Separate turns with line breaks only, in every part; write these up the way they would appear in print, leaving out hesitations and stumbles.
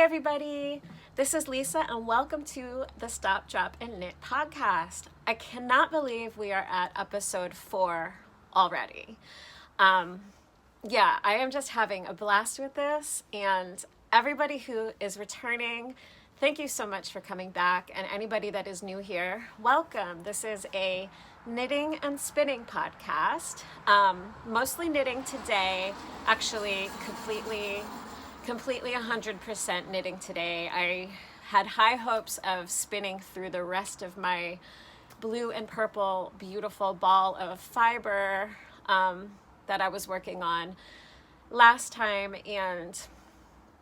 everybody, this is Lisa and welcome to the Stop, Drop, and Knit podcast. I cannot believe we are at episode 4 already. Yeah, I am just having a blast with this, and everybody who is returning, thank you so much for coming back, and anybody that is new here, welcome. This is a knitting and spinning podcast, mostly knitting today, actually completely 100% knitting today. I had high hopes of spinning through the rest of my blue and purple beautiful ball of fiber that I was working on last time, and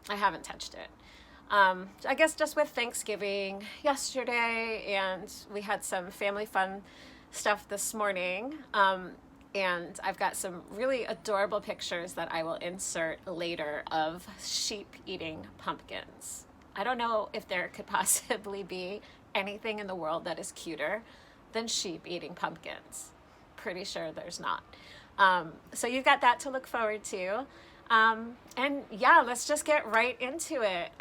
I haven't touched it. I guess just with Thanksgiving yesterday, and we had some family fun stuff this morning. And I've got some really adorable pictures that I will insert later of sheep eating pumpkins. I don't know if there could possibly be anything in the world that is cuter than sheep eating pumpkins. Pretty sure there's not. So you've got that to look forward to. And yeah, let's just get right into it.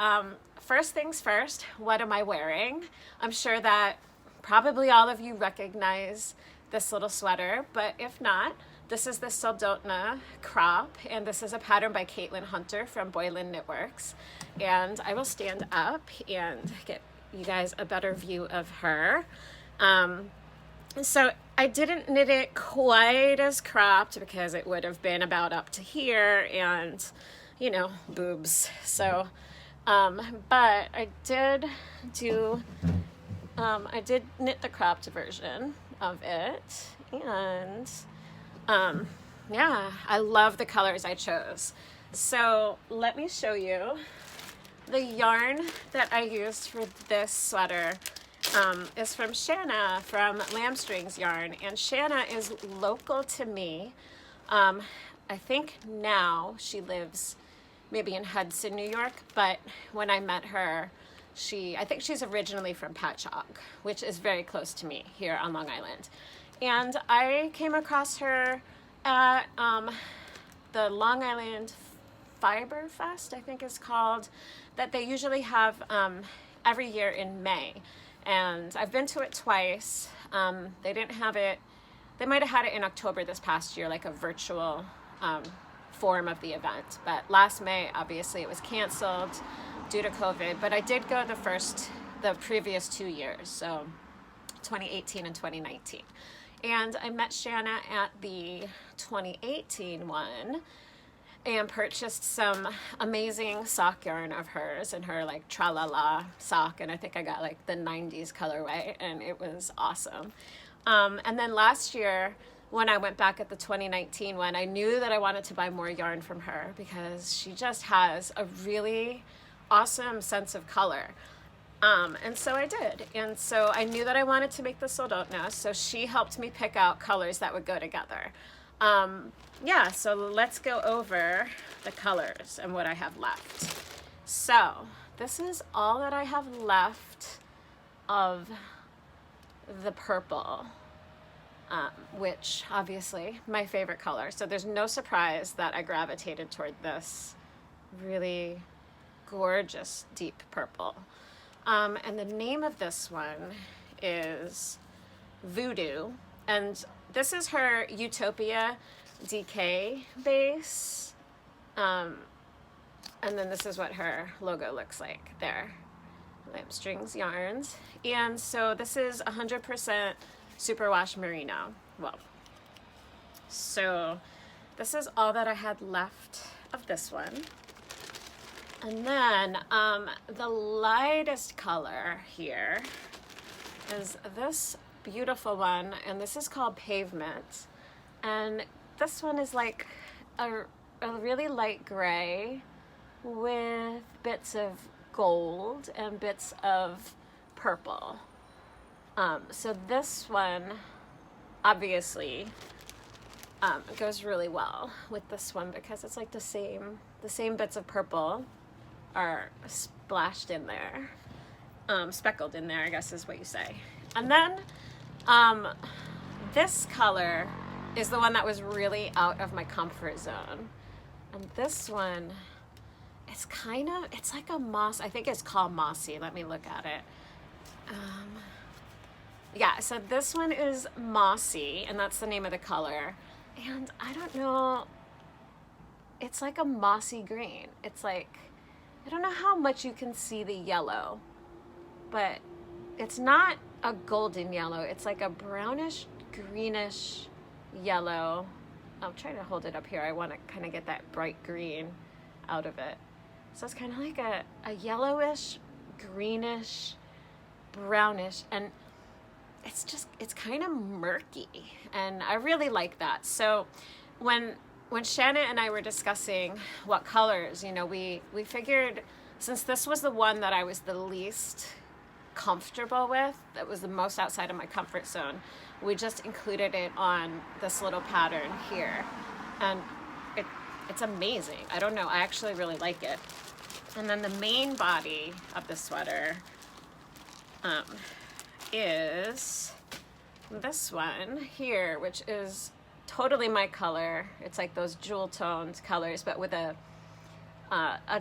First things first, what am I wearing? I'm sure that probably all of you recognize this little sweater, but if not, this is the Soldotna crop, and this is a pattern by Caitlin Hunter from Boylan Knitworks. And I will stand up and get you guys a better view of her. So I didn't knit it quite as cropped because it would have been about up to here and, you know, boobs. So, but I did knit the cropped version of it, and yeah, I love the colors I chose. So let me show you the yarn that I used for this sweater. Is from Shanna from Lambstrings Yarn, and Shanna is local to me. I think now she lives maybe in Hudson, New York, but when I met her, I think she's originally from Patchogue, which is very close to me here on Long Island. And I came across her at the Long Island Fiber Fest, I think it's called, that they usually have every year in May. And I've been to it twice. They didn't have it, they might have had it in October this past year, like a virtual form of the event. But last May, obviously, it was canceled due to COVID, but I did go the previous 2 years, so 2018 and 2019. And I met Shanna at the 2018 one and purchased some amazing sock yarn of hers and her like tra-la-la sock, and I think I got like the 90s colorway, and it was awesome. And then last year, when I went back at the 2019 one, I knew that I wanted to buy more yarn from her because she just has a really awesome sense of color. And so I did. And so I knew that I wanted to make the Soldotna, so she helped me pick out colors that would go together. Yeah, so let's go over the colors and what I have left. So this is all that I have left of the purple, which obviously my favorite color. So there's no surprise that I gravitated toward this really gorgeous deep purple. And the name of this one is Voodoo, and this is her Utopia DK base, and then this is what her logo looks like there, Lambstrings Yarns. And so this is 100% superwash merino. Well, so this is all that I had left of this one. And then the lightest color here is this beautiful one, and this is called Pavement. And this one is like a really light gray with bits of gold and bits of purple. So this one obviously goes really well with this one because it's like the same bits of purple are splashed in there, speckled in there, I guess is what you say. And then this color is the one that was really out of my comfort zone. And this one it's kind of, it's like a moss. I think it's called mossy. Let me look at it. Yeah, so this one is mossy, and that's the name of the color. And I don't know, it's like a mossy green. It's like, I don't know how much you can see the yellow, but it's not a golden yellow. It's like a brownish, greenish yellow. I'm trying to hold it up here. I want to kind of get that bright green out of it. So it's kind of like a yellowish, greenish, brownish, and it's kind of murky, and I really like that. So when Shannon and I were discussing what colors, you know, we figured, since this was the one that I was the least comfortable with, that was the most outside of my comfort zone, we just included it on this little pattern here, and it's amazing. I don't know, I actually really like it. And then the main body of the sweater is this one here, which is totally my color. It's like those jewel toned colors, but with a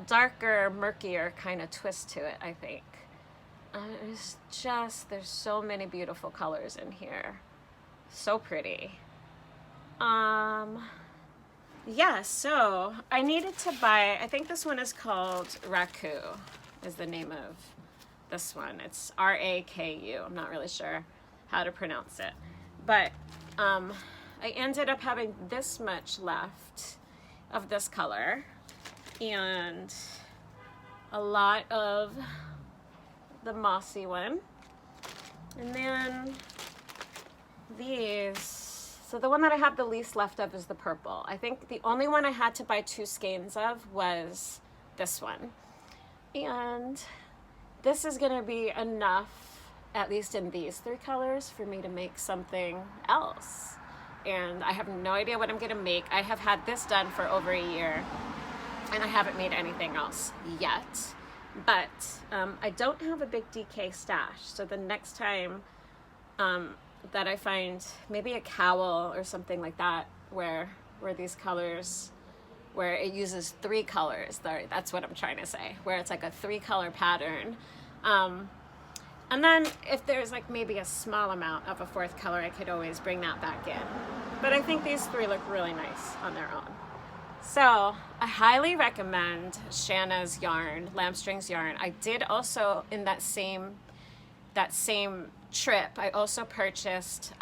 darker, murkier kind of twist to it, I think. It's just, there's so many beautiful colors in here. So pretty. Yeah, so I needed to buy, I think this one is called Raku, is the name of this one. It's R-A-K-U. I'm not really sure how to pronounce it. But I ended up having this much left of this color and a lot of the mossy one. And then these. So the one that I have the least left of is the purple. I think the only one I had to buy 2 skeins of was this one. And this is gonna be enough, at least in these 3 colors, for me to make something else. And I have no idea what I'm gonna make. I have had this done for over a year, and I haven't made anything else yet. But I don't have a big DK stash, so the next time that I find maybe a cowl or something like that, where these colors, where it uses 3 colors, that's what I'm trying to say, where it's like a 3-color pattern. And then if there's like maybe a small amount of a 4th color, I could always bring that back in. But I think these 3 look really nice on their own. So I highly recommend Shanna's yarn, Lambstrings yarn. I did also, in that same trip, I also purchased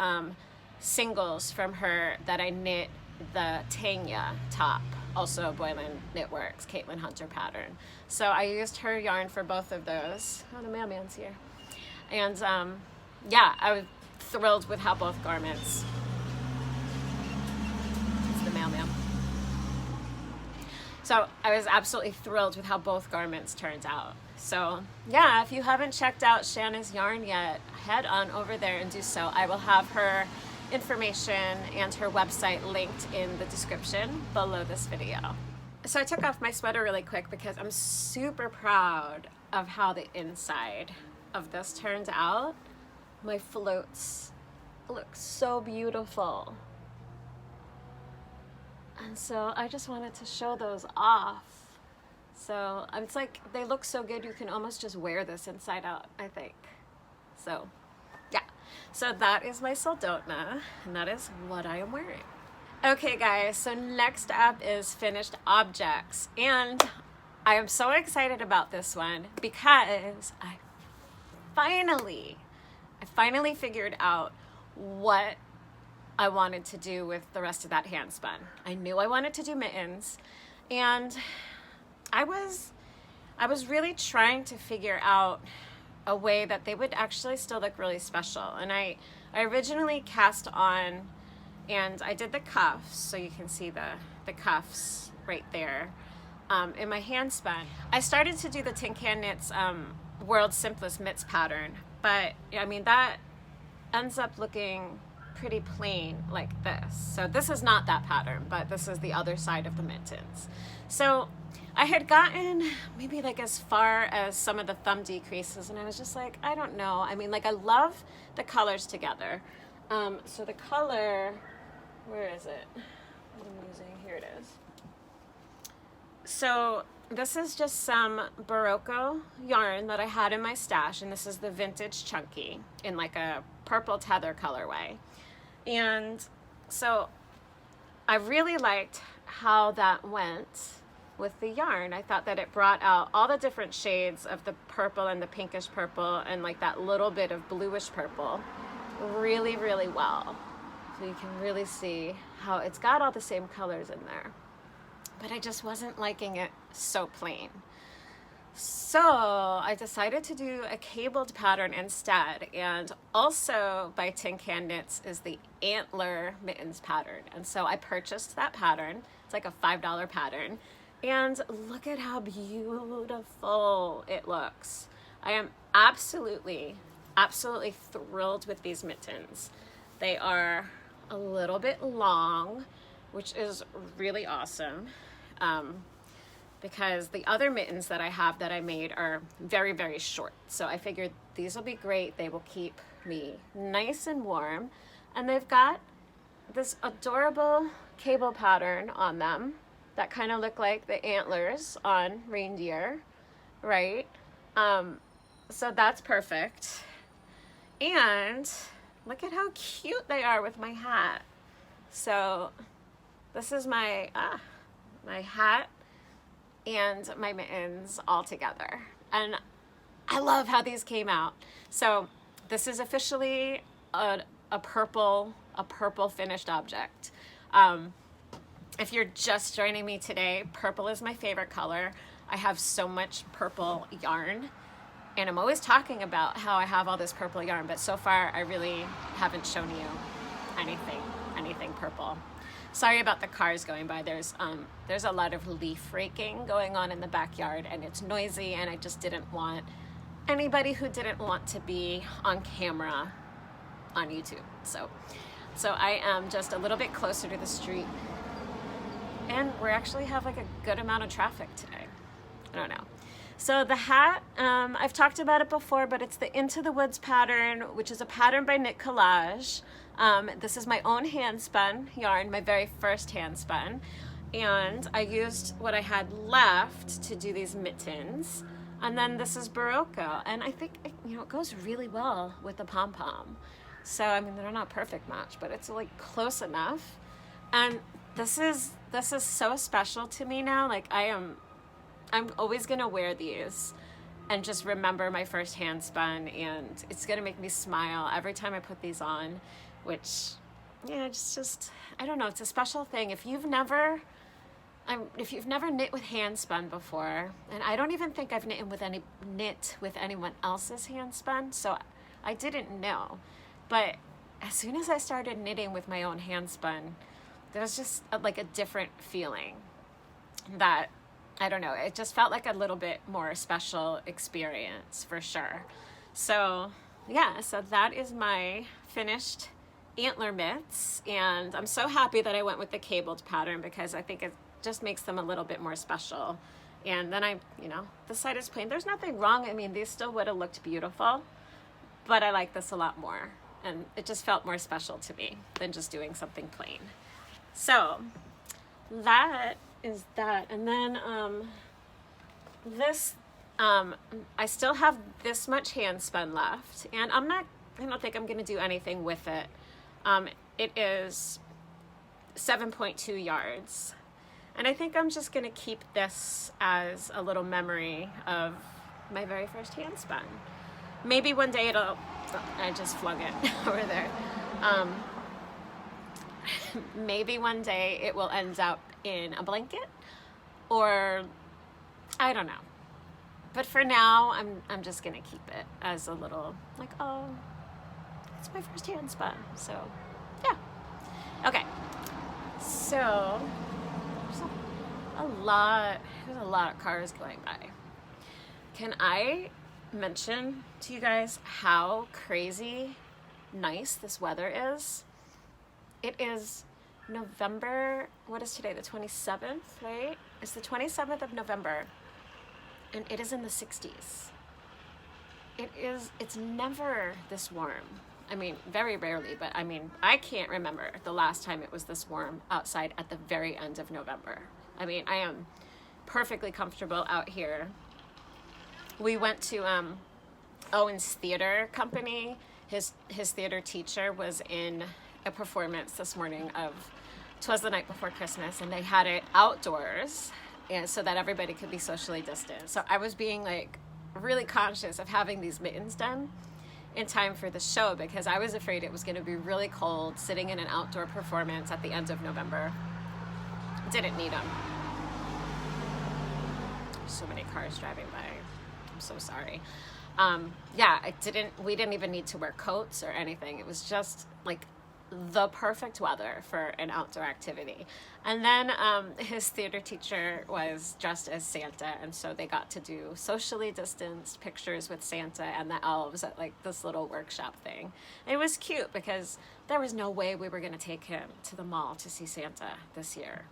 singles from her that I knit the Tanya top, also Boylan Knitworks, Caitlin Hunter pattern. So I used her yarn for both of those. Oh, the mailman's here. And yeah, I was thrilled with how both garments, it's the mailman. So I was absolutely thrilled with how both garments turned out. So yeah, if you haven't checked out Shanna's yarn yet, head on over there and do so. I will have her information and her website linked in the description below this video. So I took off my sweater really quick because I'm super proud of how the inside of this turned out. My floats look so beautiful. And so I just wanted to show those off. So it's like, they look so good, you can almost just wear this inside out, I think. So yeah, so that is my Soldotna, and that is what I am wearing. Okay guys, so next up is finished objects, and I am so excited about this one because I finally figured out what I wanted to do with the rest of that handspun. I knew I wanted to do mittens, and I was really trying to figure out a way that they would actually still look really special. And I originally cast on, and I did the cuffs, so you can see the cuffs right there in my handspun. I started to do the Tin Can Knits World's Simplest Mitts pattern, but I mean, that ends up looking pretty plain like this. So this is not that pattern, but this is the other side of the mittens. So I had gotten maybe like as far as some of the thumb decreases, and I was just like, I don't know. I mean, like, I love the colors together. So the color, where is it? What I'm using, here it is. So this is just some Berrocco yarn that I had in my stash, and this is the Vintage Chunky in like a purple tether colorway. And so I really liked how that went with the yarn. I thought that it brought out all the different shades of the purple and the pinkish purple and like that little bit of bluish purple really, really well. So you can really see how it's got all the same colors in there. But I just wasn't liking it so plain. So I decided to do a cabled pattern instead, and also by Tin Can Knits is the antler mittens pattern. And so I purchased that pattern. It's like a $5 pattern. And look at how beautiful it looks. I am absolutely, absolutely thrilled with these mittens. They are a little bit long, which is really awesome. Because the other mittens that I have that I made are very, very short. So I figured these will be great. They will keep me nice and warm. And they've got this adorable cable pattern on them that kind of look like the antlers on reindeer, right? So that's perfect. And look at how cute they are with my hat. So this is my hat and my mittens all together. And I love how these came out. So this is officially a purple finished object. If you're just joining me today, purple is my favorite color. I have so much purple yarn, and I'm always talking about how I have all this purple yarn, but so far I really haven't shown you anything purple. Sorry about the cars going by. There's a lot of leaf raking going on in the backyard, and it's noisy, and I just didn't want anybody who didn't want to be on camera on YouTube. So I am just a little bit closer to the street, and we actually have like a good amount of traffic today. I don't know. So the hat, I've talked about it before, but it's the Into the Woods pattern, which is a pattern by Knit Collage. This is my own handspun yarn, my very first handspun. And I used what I had left to do these mittens. And then this is Berrocco. And I think, it goes really well with the Pompom. So, I mean, they're not a perfect match, but it's like close enough. And this is so special to me now. Like I'm always gonna wear these and just remember my first handspun, and it's gonna make me smile every time I put these on, which, it's just, I don't know, it's a special thing. If you've never knit with handspun before, and I don't even think I've knit with anyone else's handspun, so I didn't know. But as soon as I started knitting with my own handspun, there was just like a different feeling that, I don't know, it just felt like a little bit more special experience for sure. So yeah, so that is my finished antler mitts, and I'm so happy that I went with the cabled pattern because I think it just makes them a little bit more special. And then the side is plain. There's nothing wrong. I mean, these still would have looked beautiful, but I like this a lot more, and it just felt more special to me than just doing something plain. So that is that. And then this, I still have this much handspun left, and I don't think I'm going to do anything with it. It is 7.2 yards. And I think I'm just going to keep this as a little memory of my very first handspun. Maybe one day I just flung it over there. Maybe one day it will end up in a blanket, or I don't know. But for now, I'm just gonna keep it as a little, like, oh, it's my first handspun. So yeah. Okay. So there's a lot of cars going by. Can I mention to you guys how crazy nice this weather is? It is November, what is today, the 27th, right? It's the 27th of November, and it is in the 60s. It's never this warm. I mean, very rarely, but I mean, I can't remember the last time it was this warm outside at the very end of November. I mean, I am perfectly comfortable out here. We went to Owen's theater company. His theater teacher was in a performance this morning of 'Twas the Night Before Christmas, and they had it outdoors, and so that everybody could be socially distant. So I was being like really conscious of having these mittens done in time for the show, because I was afraid it was going to be really cold sitting in an outdoor performance at the end of November. Didn't need them. So many cars driving by. I'm so sorry. Yeah, we didn't even need to wear coats or anything. It was just like the perfect weather for an outdoor activity. And then his theater teacher was dressed as Santa, and so they got to do socially distanced pictures with Santa and the elves at like this little workshop thing. It was cute because there was no way we were going to take him to the mall to see Santa this year.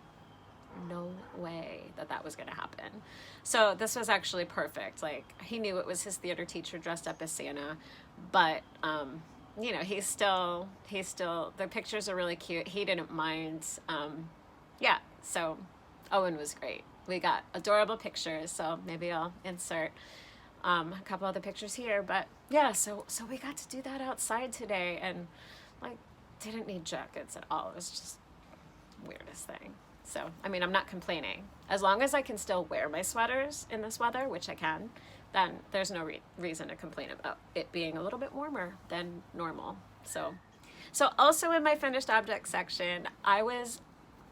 No way that was going to happen. So this was actually perfect. Like, he knew it was his theater teacher dressed up as Santa, but you know, he's still, the pictures are really cute. He didn't mind. Yeah, so Owen was great. We got adorable pictures, so maybe I'll insert a couple other pictures here. But yeah, so we got to do that outside today, and like didn't need jackets at all. It was just weirdest thing. So, I mean, I'm not complaining. As long as I can still wear my sweaters in this weather, which I can, then there's no reason to complain about it being a little bit warmer than normal. So also in my finished objects section, I was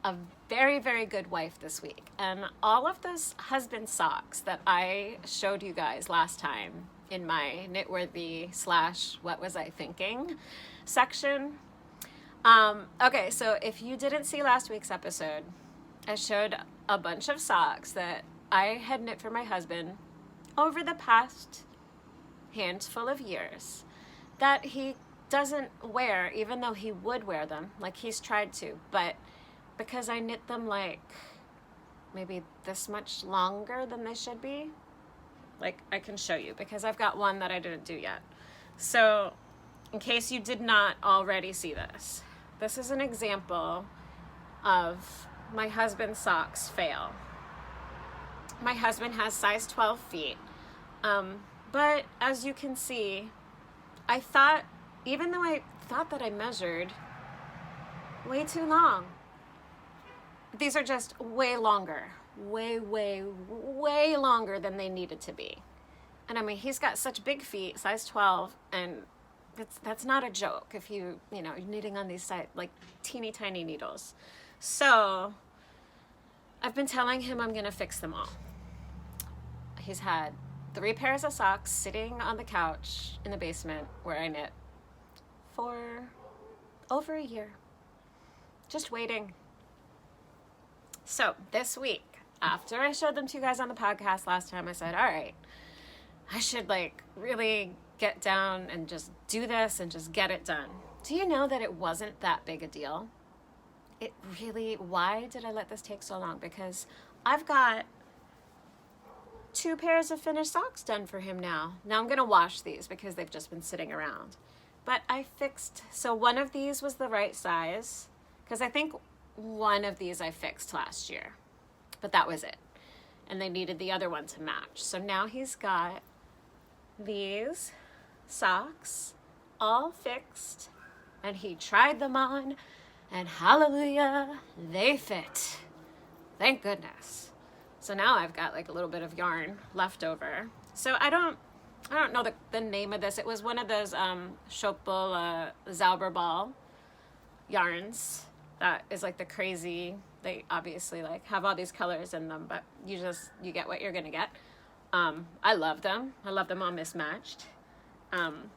a very, very good wife this week. And all of those husband socks that I showed you guys last time in my Knitworthy / what was I thinking section. Okay, so if you didn't see last week's episode, I showed a bunch of socks that I had knit for my husband over the past handful of years that he doesn't wear, even though he would wear them, like he's tried to, but because I knit them like maybe this much longer than they should be, like I can show you because I've got one that I didn't do yet. So in case you did not already see this, this is an example of my husband's socks fail. My husband has size 12 feet. But as you can see, I thought, even though I thought that I measured way too long, these are just way longer, way, way, way longer than they needed to be. And I mean, he's got such big feet, size 12, and that's not a joke if you're knitting on these like teeny tiny needles. So I've been telling him I'm gonna fix them all. He's had 3 pairs of socks sitting on the couch in the basement where I knit for over a year, just waiting. So this week, after I showed them to you guys on the podcast last time, I said, all right, I should like really get down and just do this and just get it done. Do you know that it wasn't that big a deal? It really, why did I let this take so long? Because I've got 2 pairs of finished socks done for him now. Now I'm gonna wash these because they've just been sitting around. But I fixed, so one of these was the right size, because I think one of these I fixed last year, but that was it. And they needed the other one to match. So now he's got these socks all fixed, and he tried them on, and hallelujah, they fit. Thank goodness. So now I've got like a little bit of yarn left over. So I don't know the name of this. It was one of those Schopel Zauberball yarns that is like the crazy, they obviously like have all these colors in them, but you get what you're gonna get. I love them. I love them all mismatched.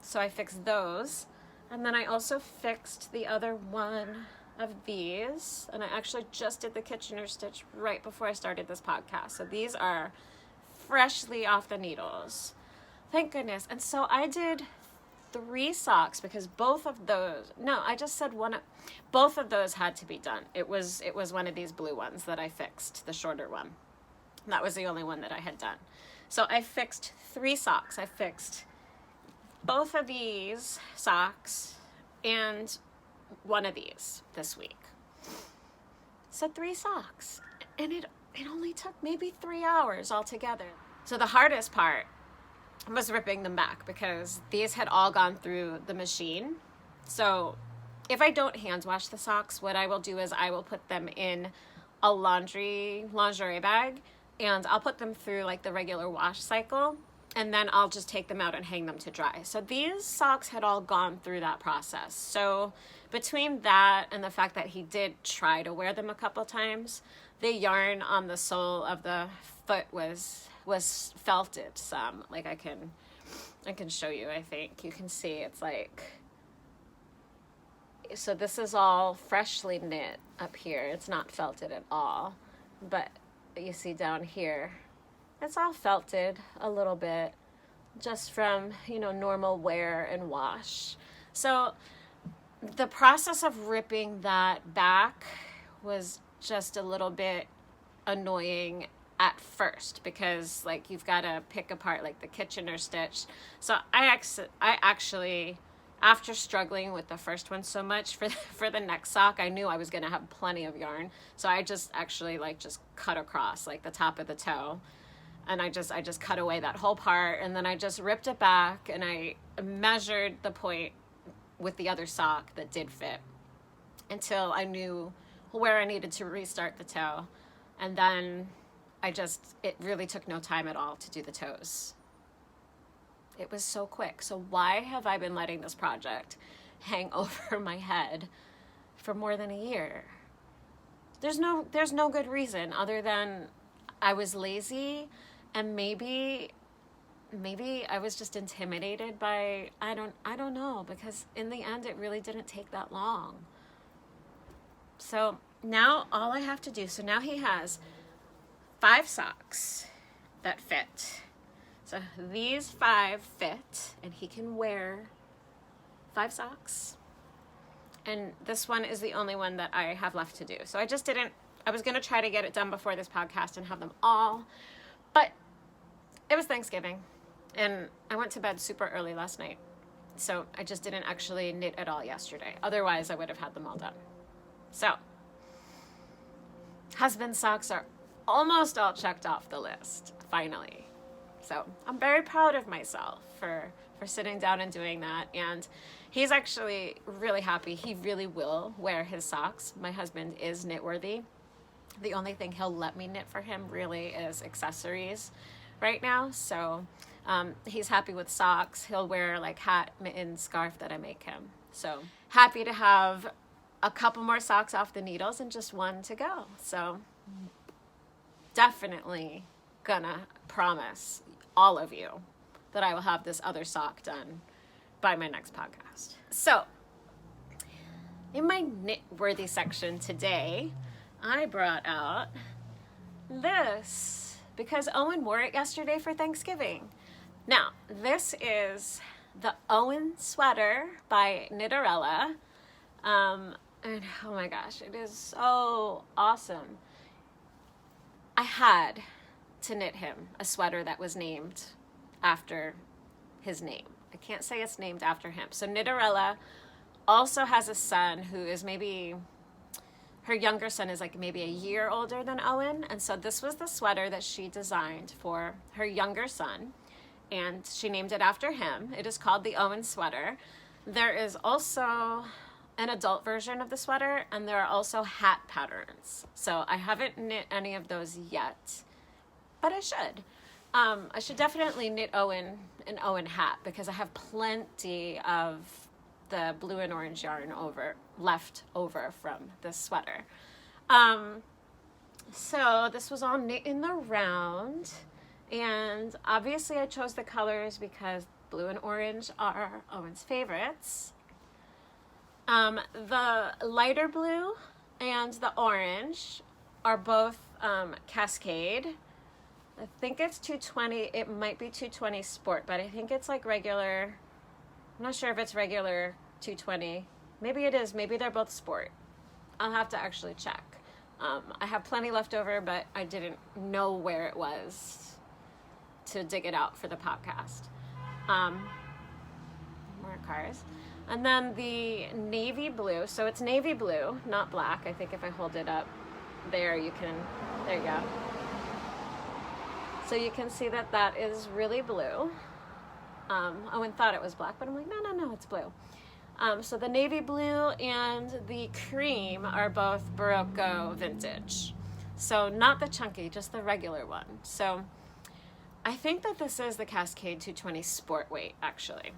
So I fixed those. And then I also fixed the other one of these. And I actually just did the Kitchener stitch right before I started this podcast. So these are freshly off the needles. Thank goodness. And so I did 3 socks because both of those had to be done. It was one of these blue ones that I fixed, the shorter one. That was the only one that I had done. So I fixed 3 socks. I fixed both of these socks and one of these this week. So 3 socks. And it only took maybe 3 hours altogether. So the hardest part was ripping them back because these had all gone through the machine. So if I don't hand wash the socks, what I will do is I will put them in a lingerie bag, and I'll put them through like the regular wash cycle, and then I'll just take them out and hang them to dry. So these socks had all gone through that process. So between that and the fact that he did try to wear them a couple times, the yarn on the sole of the foot was felted some. Like I can show you, I think. You can see it's like, so this is all freshly knit up here. It's not felted at all. But you see down here, it's all felted a little bit just from, you know, normal wear and wash. So the process of ripping that back was just a little bit annoying at first because like you've got to pick apart like the Kitchener stitch. So I actually, after struggling with the first one so much for the next sock, I knew I was going to have plenty of yarn. So I just actually like just cut across like the top of the toe, and I just cut away that whole part, and then I just ripped it back and I measured the point with the other sock that did fit until I knew where I needed to restart the toe. And then it really took no time at all to do the toes. It was so quick. So why have I been letting this project hang over my head for more than a year? There's no good reason other than I was lazy, and maybe I was just intimidated by, I don't know, because in the end it really didn't take that long. So now all I have to do, so now he has 5 socks that fit. So these 5 fit, and he can wear 5 socks. And this one is the only one that I have left to do. So I was going to try to get it done before this podcast and have them all, but it was Thanksgiving and I went to bed super early last night. So I just didn't actually knit at all yesterday. Otherwise I would have had them all done. So husband's socks are almost all checked off the list, finally. So I'm very proud of myself for sitting down and doing that. And he's actually really happy. He really will wear his socks. My husband is Knitworthy. The only thing he'll let me knit for him really is accessories right now. So he's happy with socks. He'll wear like hat, mitten, scarf that I make him. So happy to have a couple more socks off the needles and just one to go. So definitely gonna promise all of you that I will have this other sock done by my next podcast. So in my Knitworthy section today, I brought out this because Owen wore it yesterday for Thanksgiving. Now, this is the Owen sweater by Knitterella. And oh my gosh, it is so awesome. I had to knit him a sweater that was named after his name. I can't say it's named after him. So Knitterella also has a son who is her younger son is like maybe a year older than Owen. And so this was the sweater that she designed for her younger son, and she named it after him. It is called the Owen sweater. There is also an adult version of the sweater, and there are also hat patterns. So I haven't knit any of those yet, but I should. I should definitely knit Owen an Owen hat because I have plenty of the blue and orange yarn left over from this sweater. So this was all knit in the round, and obviously I chose the colors because blue and orange are Owen's favorites. The lighter blue and the orange are both Cascade. I think it's 220. It might be 220 Sport, but I think it's like regular. I'm not sure if it's regular 220. Maybe it is. Maybe they're both Sport. I'll have to actually check. I have plenty left over, but I didn't know where it was to dig it out for the podcast. More cars. And then the navy blue. So it's navy blue, not black. I think if I hold it up there, there you go. So you can see that that is really blue. Owen thought it was black, but I'm like, no, it's blue. So the navy blue and the cream are both Berrocco Vintage. So not the chunky, just the regular one. So I think that this is the Cascade 220 Sport Weight, actually.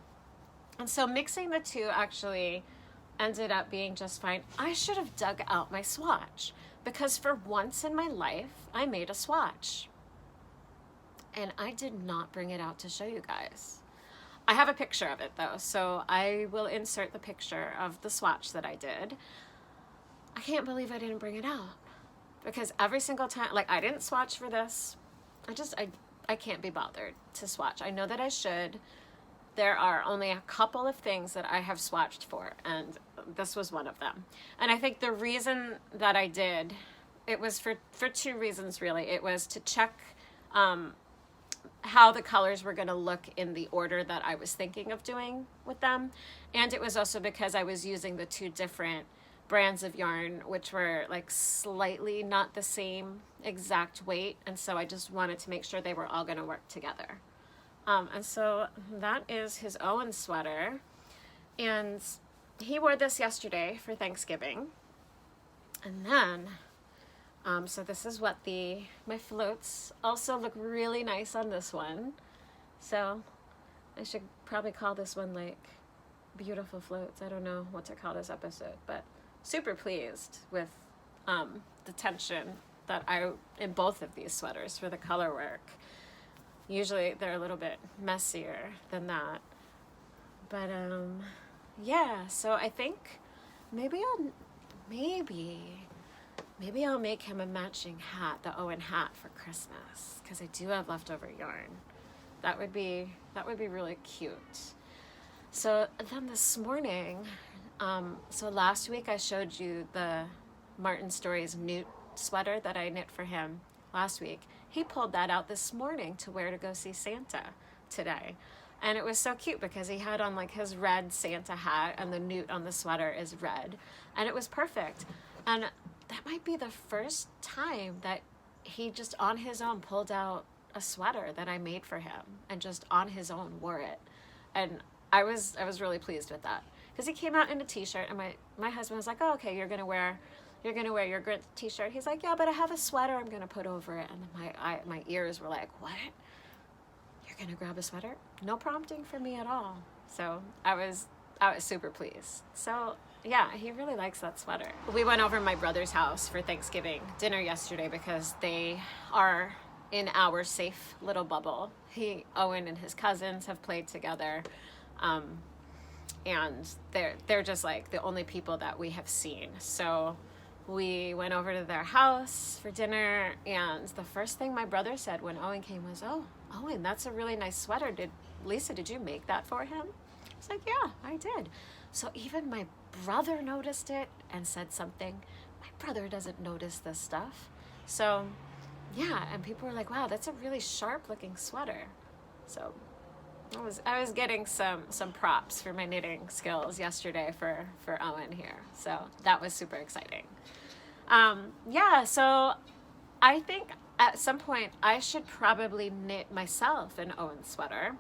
And so mixing the two actually ended up being just fine. I should have dug out my swatch, because for once in my life, I made a swatch. And I did not bring it out to show you guys. I have a picture of it though, so I will insert the picture of the swatch that I did. I can't believe I didn't bring it out, because every single time, like, I didn't swatch for this. I can't be bothered to swatch. I know that I should. There are only a couple of things that I have swatched for, and this was one of them. And I think the reason that I did, it was for two reasons really. It was to check how the colors were going to look in the order that I was thinking of doing with them. And it was also because I was using the two different brands of yarn, which were like slightly not the same exact weight. And so I just wanted to make sure they were all going to work together. And so that is his Owen sweater. And he wore this yesterday for Thanksgiving. And then so this is what my floats also look really nice on this one. So I should probably call this one like Beautiful Floats. I don't know what to call this episode, but super pleased with the tension that in both of these sweaters for the color work. Usually they're a little bit messier than that. But yeah, so I think maybe I'll make him a matching hat, the Owen hat, for Christmas, because I do have leftover yarn. That would be really cute. So then this morning, so last week I showed you the Martin Stories Newt sweater that I knit for him last week. He pulled that out this morning to wear to go see Santa today. And it was so cute because he had on like his red Santa hat, and the newt on the sweater is red, and it was perfect. And that might be the first time that he just on his own pulled out a sweater that I made for him and just on his own wore it. And I was really pleased with that, because he came out in a t-shirt, and my husband was like, oh, okay, you're gonna wear your Grinch t-shirt. He's like, yeah, but I have a sweater I'm gonna put over it. And my ears were like, what? You're gonna grab a sweater? No prompting for me at all. So I was super pleased. So yeah, he really likes that sweater. We went over to my brother's house for Thanksgiving dinner yesterday because they are in our safe little bubble. Owen and his cousins have played together, and they're just like the only people that we have seen. So we went over to their house for dinner, and the first thing my brother said when Owen came was, oh, Owen, that's a really nice sweater. Lisa, did you make that for him? I was like, yeah, I did. So even my brother noticed it and said something. My brother doesn't notice this stuff. So yeah, and people were like, wow, that's a really sharp looking sweater. So I was getting some props for my knitting skills yesterday for Owen here. So that was super exciting. Yeah, so I think at some point I should probably knit myself an Owen sweater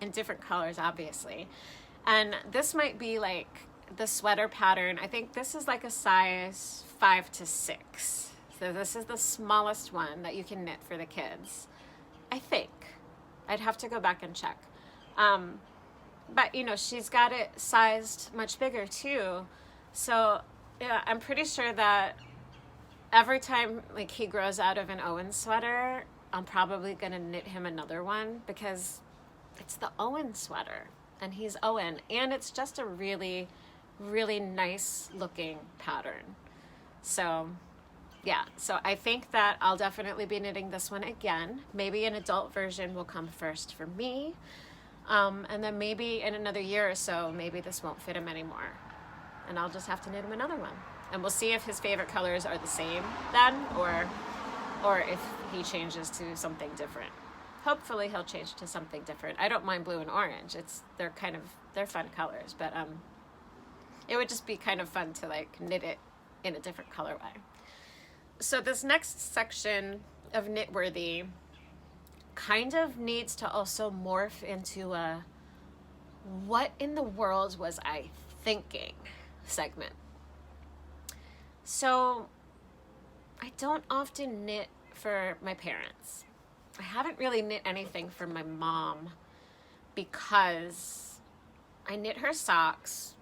in different colors, obviously. And this might be like the sweater pattern. I think this is like a size 5 to 6. So this is the smallest one that you can knit for the kids, I think. I'd have to go back and check. But you know, she's got it sized much bigger too. So yeah, I'm pretty sure that every time like he grows out of an Owen sweater, I'm probably gonna knit him another one, because it's the Owen sweater and he's Owen, and it's just a really, really nice looking pattern. So yeah, so I think that I'll definitely be knitting this one again. Maybe an adult version will come first for me. And then maybe in another year or so, maybe this won't fit him anymore, and I'll just have to knit him another one. And we'll see if his favorite colors are the same then, or if he changes to something different. Hopefully he'll change to something different. I don't mind blue and orange. They're fun colors, but it would just be kind of fun to like knit it in a different colorway. So this next section of Knitworthy kind of needs to also morph into a what in the world was I thinking segment. So I don't often knit for my parents. I haven't really knit anything for my mom because I knit her socks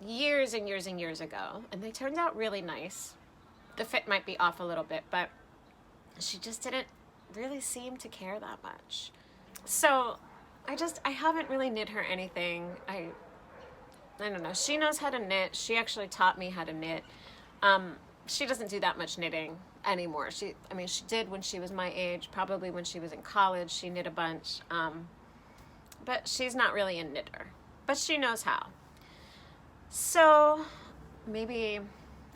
years and years and years ago, and they turned out really nice. The fit might be off a little bit, but she just didn't really seem to care that much. So I haven't really knit her anything. I don't know. She knows how to knit. She actually taught me how to knit. She doesn't do that much knitting anymore. She did when she was my age, probably when she was in college, she knit a bunch. But she's not really a knitter, but she knows how. So maybe,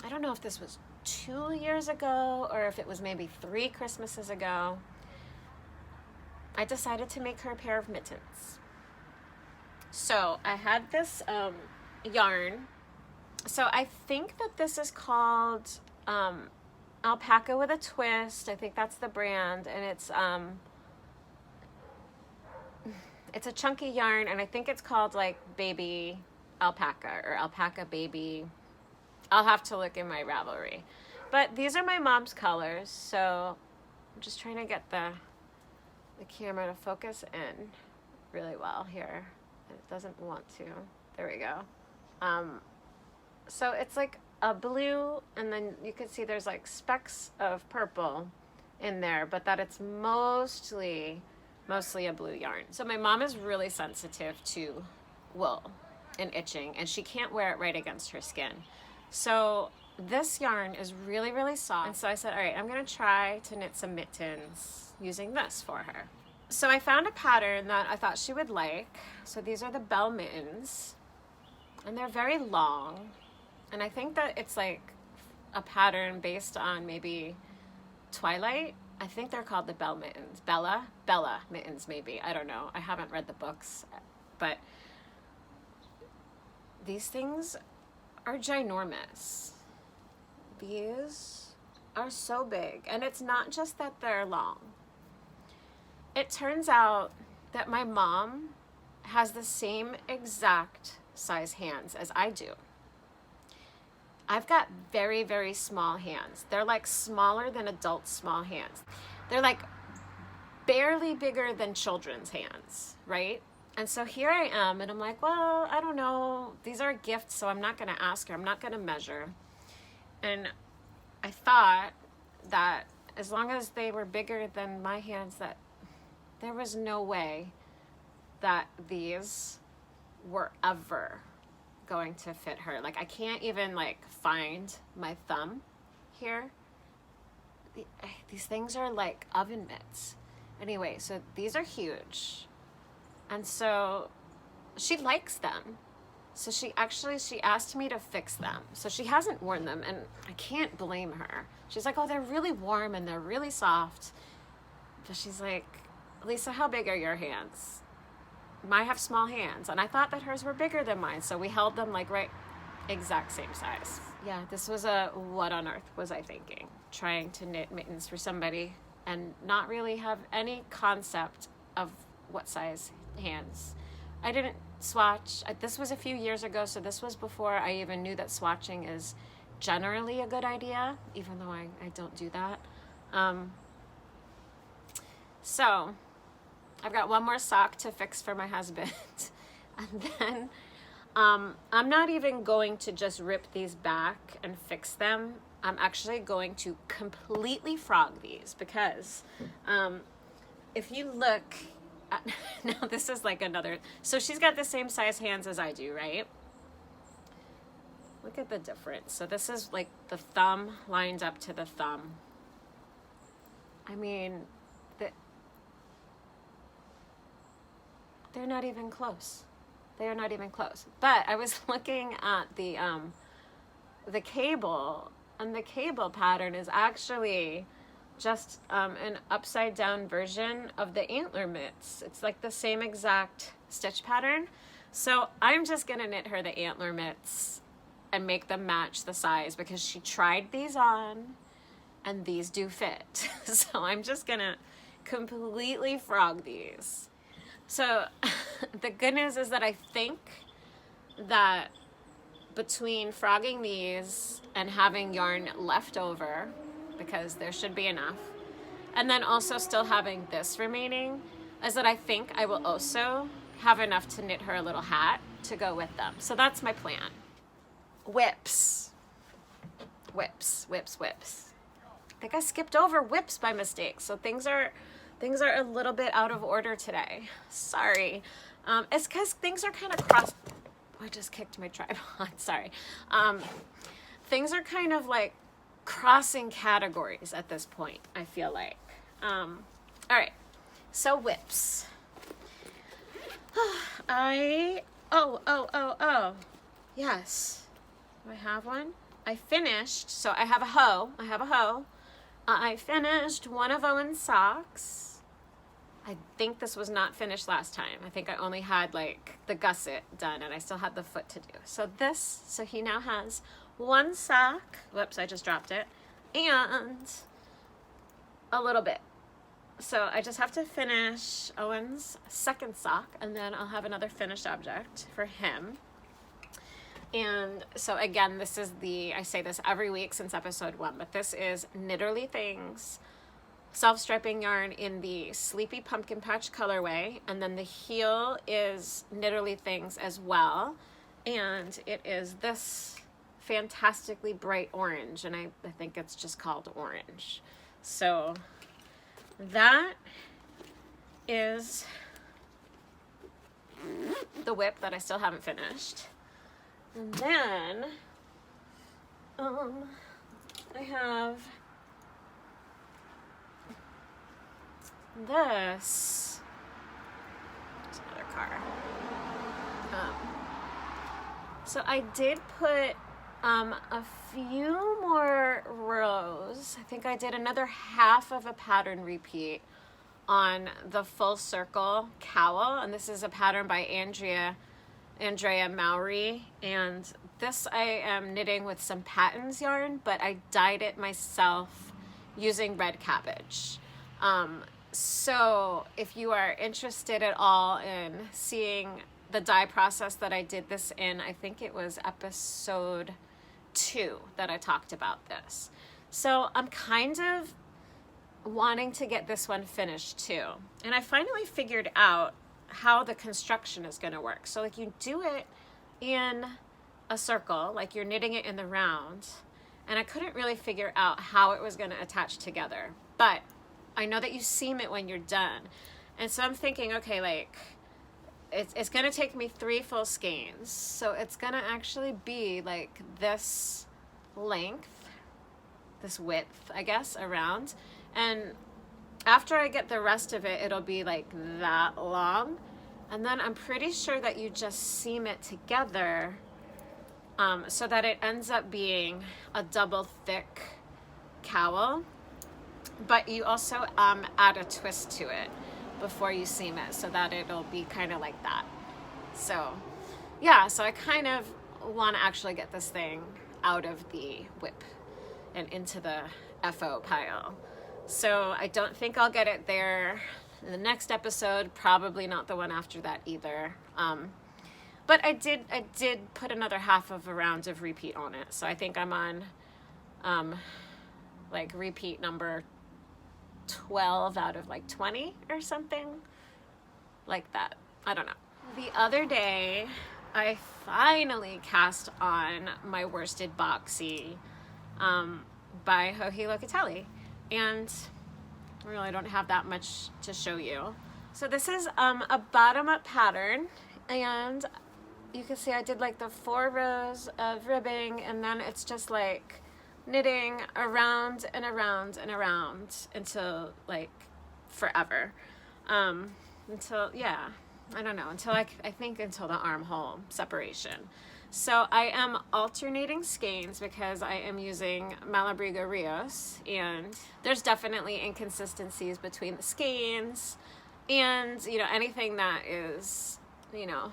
I don't know if this was 2 years ago or if it was maybe 3 Christmases ago, I decided to make her a pair of mittens. So I had this yarn. So I think that this is called Alpaca with a Twist. I think that's the brand, and it's a chunky yarn, and I think it's called like Baby Alpaca or Alpaca Baby. I'll have to look in my Ravelry. But these are my mom's colors, so I'm just trying to get the camera to focus in really well here. It doesn't want to. There we go. So it's like a blue, and then you can see there's like specks of purple in there, but that it's mostly a blue yarn. So my mom is really sensitive to wool and itching, and she can't wear it right against her skin. So this yarn is really, really soft. And so I said, all right, I'm gonna try to knit some mittens using this for her. So I found a pattern that I thought she would like. So these are the bell mittens, and they're very long. And I think that it's like a pattern based on maybe Twilight. I think they're called the Bell Mittens. Bella Mittens, maybe. I don't know. I haven't read the books. But these things are ginormous. These are so big. And it's not just that they're long. It turns out that my mom has the same exact size hands as I do. I've got very, very small hands. They're like smaller than adult small hands. They're like barely bigger than children's hands, right? And so here I am, and I'm like, well, I don't know. These are gifts, so I'm not going to ask her. I'm not going to measure. And I thought that as long as they were bigger than my hands, that there was no way that these were ever going to fit her. Like, I can't even like find my thumb here. These things are like oven mitts. Anyway, so these are huge. And so she likes them. So she asked me to fix them. So she hasn't worn them, and I can't blame her. She's like, oh, they're really warm and they're really soft. But she's like, Lisa, how big are your hands? I have small hands, and I thought that hers were bigger than mine, so we held them like right exact same size. Yeah, this was a what on earth was I thinking? Trying to knit mittens for somebody and not really have any concept of what size hands. I didn't swatch. This was a few years ago, so this was before I even knew that swatching is generally a good idea, even though I don't do that. So I've got one more sock to fix for my husband. And then I'm not even going to just rip these back and fix them. I'm actually going to completely frog these because if you look at, now this is like another, so she's got the same size hands as I do, right? Look at the difference. So this is like the thumb lined up to the thumb. I mean, they're not even close. They are not even close. But I was looking at the cable, and the cable pattern is actually just an upside down version of the antler mitts. It's like the same exact stitch pattern. So I'm just gonna knit her the antler mitts and make them match the size because she tried these on and these do fit. So I'm just gonna completely frog these. So the good news is that I think that between frogging these and having yarn left over, because there should be enough, and then also still having this remaining, is that I think I will also have enough to knit her a little hat to go with them. So that's my plan. Whips. Whips, whips, whips. I think I skipped over whips by mistake. So things are a little bit out of order today. Sorry. It's because things are kind of cross. I just kicked my tripod. Sorry. Things are kind of like crossing categories at this point, I feel like. All right. So whips. Yes. Do I have one? I finished. So I have a hoe. I finished one of Owen's socks. I think this was not finished last time. I think I only had like the gusset done and I still had the foot to do. So he now has one sock. Whoops, I just dropped it. And a little bit. So I just have to finish Owen's second sock and then I'll have another finished object for him. And so again, this is I say this every week since episode 1, but this is Knitterly Things self-striping yarn in the Sleepy Pumpkin Patch colorway. And then the heel is Knitterly Things as well. And it is this fantastically bright orange. And I think it's just called orange. So that is the whip that I still haven't finished. And then I have this. There's another car. So I did put a few more rows. I think I did another half of a pattern repeat on the full circle cowl, and this is a pattern by Andrea Mowry, and this I am knitting with some Patons yarn, but I dyed it myself using red cabbage. So if you are interested at all in seeing the dye process that I did this in, I think it was episode 2 that I talked about this. So I'm kind of wanting to get this one finished too. And I finally figured out how the construction is going to work. So like you do it in a circle, like you're knitting it in the round, and I couldn't really figure out how it was going to attach together. But I know that you seam it when you're done. And so I'm thinking, okay, like it's going to take me 3 full skeins. So it's going to actually be like this length, this width, I guess, around. And after I get the rest of it, it'll be like that long. And then I'm pretty sure that you just seam it together so that it ends up being a double thick cowl. But you also add a twist to it before you seam it so that it'll be kind of like that. So yeah, so I kind of want to actually get this thing out of the whip and into the FO pile. So I don't think I'll get it there in the next episode, probably not the one after that either. But I did put another half of a round of repeat on it. So I think I'm on like repeat number 12 out of like 20 or something like that. I don't know. The other day, I finally cast on my worsted boxy by Joji Locatelli. And I really don't have that much to show you. So this is a bottom-up pattern, and you can see I did like the 4 rows of ribbing, and then it's just like knitting around and around and around until like forever. Until, yeah, I don't know, until I think until the armhole separation. So I am alternating skeins because I am using Malabrigo Rios, and there's definitely inconsistencies between the skeins and, you know, anything that is, you know,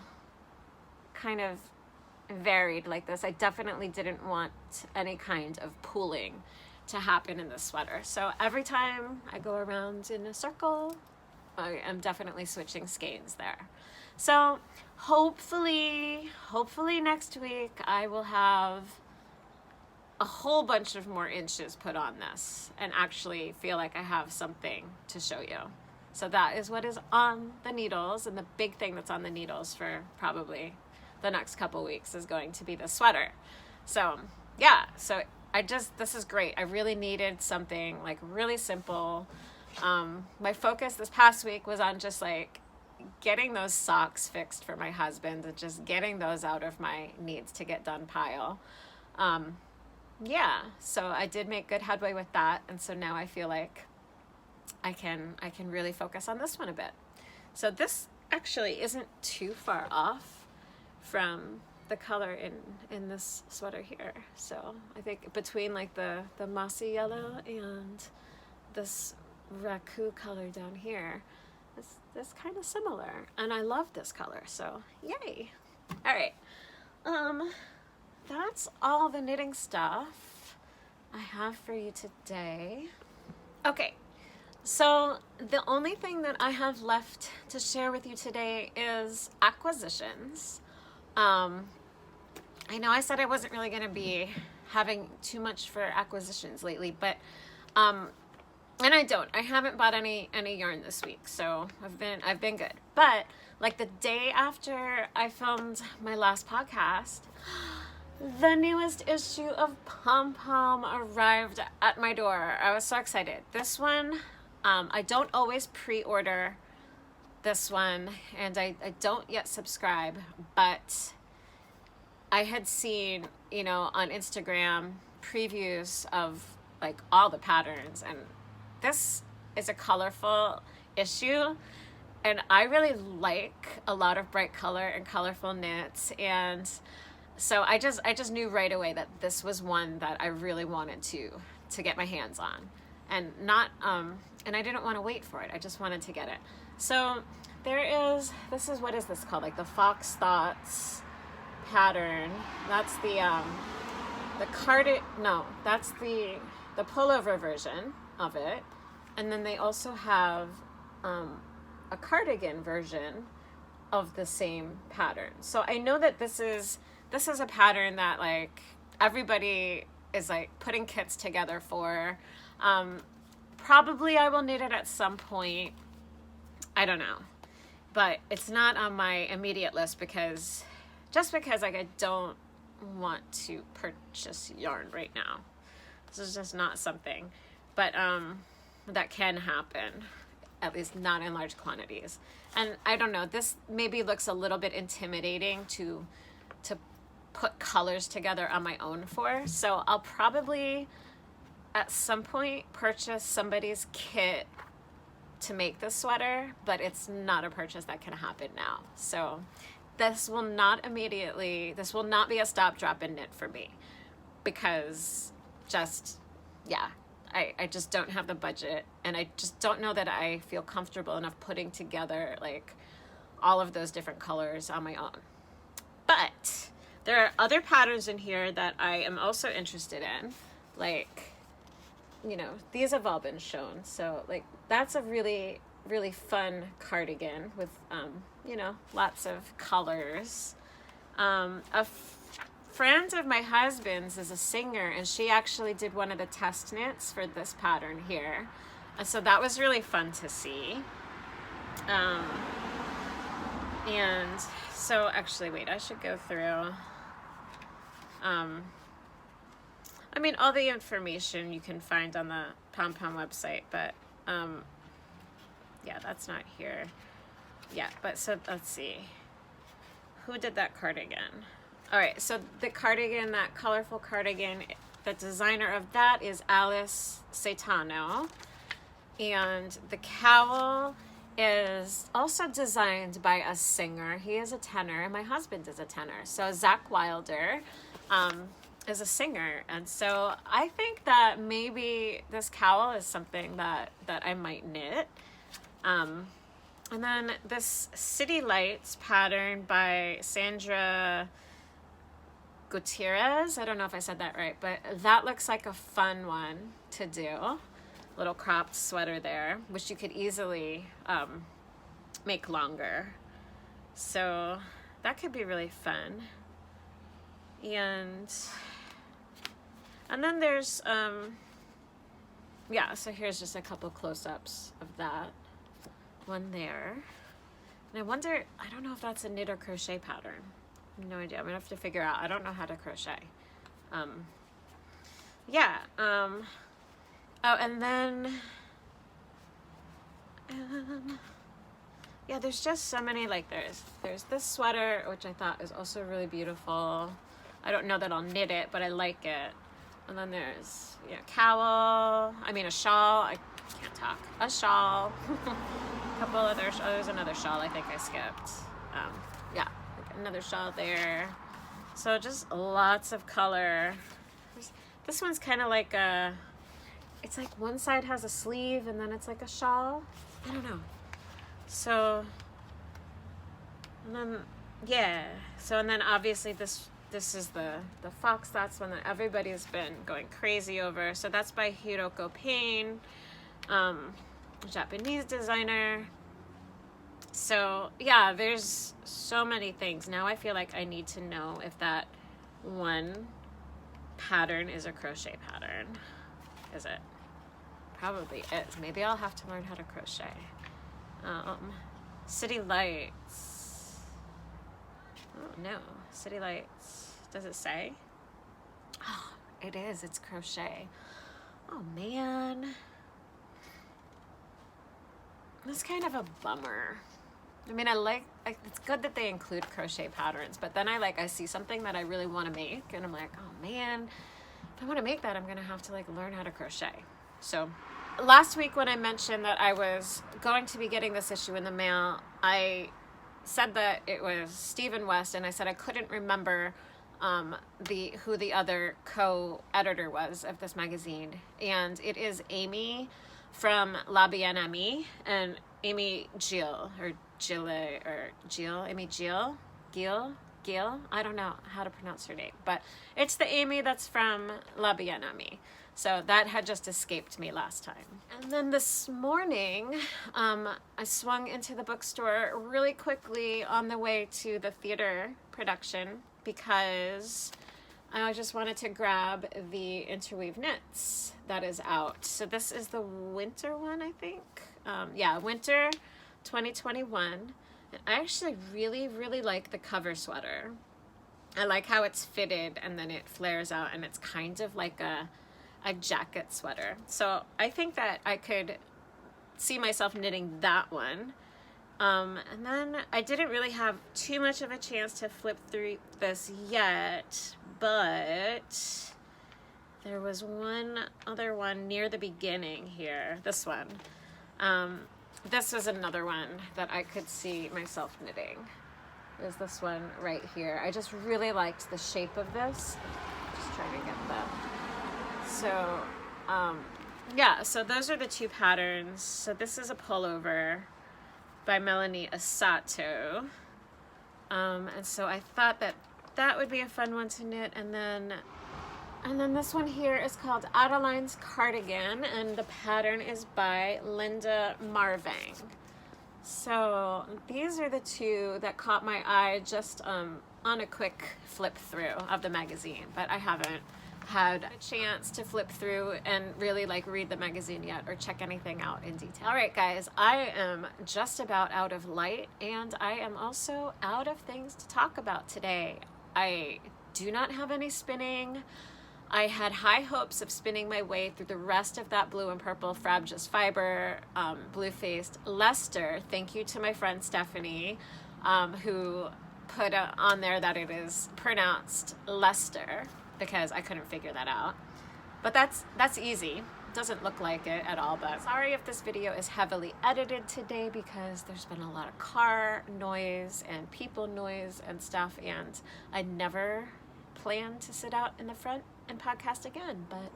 kind of varied like this. I definitely didn't want any kind of pooling to happen in this sweater. So every time I go around in a circle, I am definitely switching skeins there. So hopefully next week I will have a whole bunch of more inches put on this and actually feel like I have something to show you. So that is what is on the needles, and the big thing that's on the needles for probably the next couple weeks is going to be the sweater. So yeah, so this is great. I really needed something like really simple. My focus this past week was on just like getting those socks fixed for my husband and just getting those out of my needs to get done pile. Yeah, so I did make good headway with that, and so now I feel like I can really focus on this one a bit. So this actually isn't too far off from the color in this sweater here. So I think between like the mossy yellow and this raku color down here, it's kind of similar, and I love this color, so yay. All right, that's all the knitting stuff I have for you today. Okay, so the only thing that I have left to share with you today is acquisitions. I know I said I wasn't really going to be having too much for acquisitions lately, but and I haven't bought any yarn this week, so I've been good. But like the day after I filmed my last podcast, the newest issue of Pompom arrived at my door. I was so excited. This one, I don't always pre-order this one, and I don't yet subscribe, but I had seen, on Instagram previews of like all the patterns, and this is a colorful issue, and I really like a lot of bright color and colorful knits, and so I just knew right away that this was one that I really wanted to get my hands on, and and I didn't want to wait for it. I just wanted to get it. So what is this called? Like the Fox Thoughts pattern. That's that's the pullover version of it. And then they also have a cardigan version of the same pattern. So I know that this is a pattern that like everybody is like putting kits together for. Probably I will knit it at some point. I don't know. But it's not on my immediate list because like I don't want to purchase yarn right now. This is just not something. But that can happen, at least not in large quantities. And I don't know, this maybe looks a little bit intimidating to put colors together on my own for. So I'll probably at some point purchase somebody's kit to make the sweater, but it's not a purchase that can happen now. So this will not be a stop, drop, and knit for me, because I just don't have the budget, and I just don't know that I feel comfortable enough putting together like all of those different colors on my own. But there are other patterns in here that I am also interested in, like, these have all been shown. So like that's a really, really fun cardigan with, lots of colors. A friend of my husband's is a singer, and she actually did one of the test knits for this pattern here. And so that was really fun to see. And so actually, wait, I should go through. All the information you can find on the Pompom website, but yeah, that's not here. Yeah, but so let's see. Who did that cardigan? All right, so the cardigan, that colorful cardigan, the designer of that is Alice Saitano. And the cowl is also designed by a singer. He is a tenor, and my husband is a tenor. So Zach Wilder is a singer. And so I think that maybe this cowl is something that I might knit. And then this City Lights pattern by Sandra Gutierrez. I don't know if I said that right, but that looks like a fun one. to do. Little cropped sweater there, which you could easily make longer. So that could be really fun. And then there's, yeah, so here's just a couple close-ups of that one there. And I wonder, I don't know if that's a knit or crochet pattern. No idea. I'm gonna have to figure out. I don't know how to crochet. Yeah. Oh, and then, yeah, there's just so many, like there's this sweater, which I thought is also really beautiful. I don't know that I'll knit it, but I like it. And then there's, yeah, cowl, I mean a shawl, I can't talk, a shawl, a couple other, there's another shawl I think I skipped. Yeah, like another shawl there. So just lots of color. This one's kind of like a, it's like one side has a sleeve and then it's like a shawl. I don't know. So, and then, yeah. So, and then obviously this is the fox. That's one that everybody's been going crazy over. So that's by Berrocco Vintage, Japanese designer. So yeah, there's so many things. Now I feel like I need to know if that one pattern is a crochet pattern. Is it? Probably is. Maybe I'll have to learn how to crochet. City Lights. Oh no, City Lights. Does it say? Oh, it is. It's crochet. Oh man. That's kind of a bummer. I mean, I like it's good that they include crochet patterns, but then I see something that I really want to make and I'm like, oh man, if I want to make that, I'm going to have to like learn how to crochet. So last week when I mentioned that I was going to be getting this issue in the mail, I said that it was Stephen West, and I said I couldn't remember who the other co-editor was of this magazine, and it is Amy from La Bien Amie, and Amy Gill, or Gille, or Gill, Amy Gill, Gill, I don't know how to pronounce her name, but it's the Amy that's from La Bien Amie. So that had just escaped me last time. And then this morning, I swung into the bookstore really quickly on the way to the theater production because I just wanted to grab the Interweave Knits that is out. So this is the winter one, I think. Yeah, winter 2021. And I actually really, really like the cover sweater. I like how it's fitted and then it flares out and it's kind of like a jacket sweater. So I think that I could see myself knitting that one. And then I didn't really have too much of a chance to flip through this yet, but there was one other one near the beginning here, this one. This was another one that I could see myself knitting. Is this one right here. I just really liked the shape of this. Just trying to get that. So, yeah, so those are the two patterns. So this is a pullover by Melanie Asato. And so I thought that that would be a fun one to knit. And then this one here is called Adeline's Cardigan, and the pattern is by Linda Marvang. So these are the two that caught my eye just on a quick flip through of the magazine, but I haven't had a chance to flip through and really like read the magazine yet or check anything out in detail. All right, guys, I am just about out of light, and I am also out of things to talk about today. I do not have any spinning. I had high hopes of spinning my way through the rest of that blue and purple Frabjous Fiber blue-faced Leicester. Thank you to my friend Stephanie, who put on there that it is pronounced Leicester, because I couldn't figure that out. But that's easy. Doesn't look like it at all, but sorry if this video is heavily edited today because there's been a lot of car noise and people noise and stuff, and I never planned to sit out in the front and podcast again, but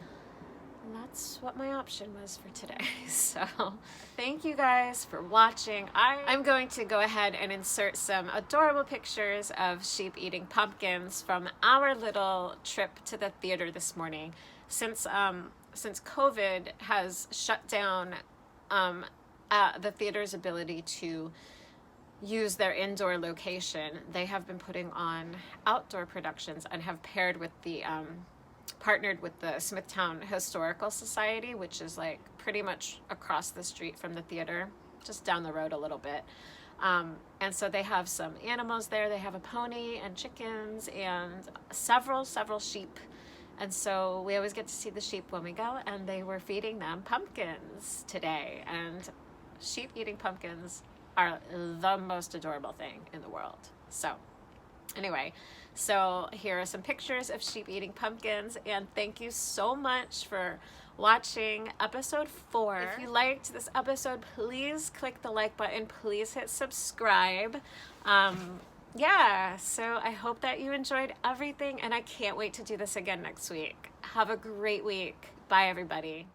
that's what my option was for today. So thank you guys for watching. I'm going to go ahead and insert some adorable pictures of sheep eating pumpkins from our little trip to the theater this morning. Since since COVID has shut down the theater's ability to use their indoor location, they have been putting on outdoor productions and have partnered with the Smithtown Historical Society, which is like pretty much across the street from the theater, just down the road a little bit. And so they have some animals there. They have a pony and chickens and several sheep. And so we always get to see the sheep when we go, and they were feeding them pumpkins today. And sheep eating pumpkins are the most adorable thing in the world. So anyway, so here are some pictures of sheep eating pumpkins, and thank you so much for watching episode 4. If you liked this episode, please click the like button, please hit subscribe. Yeah, so I hope that you enjoyed everything, and I can't wait to do this again next week. Have a great week. Bye, everybody.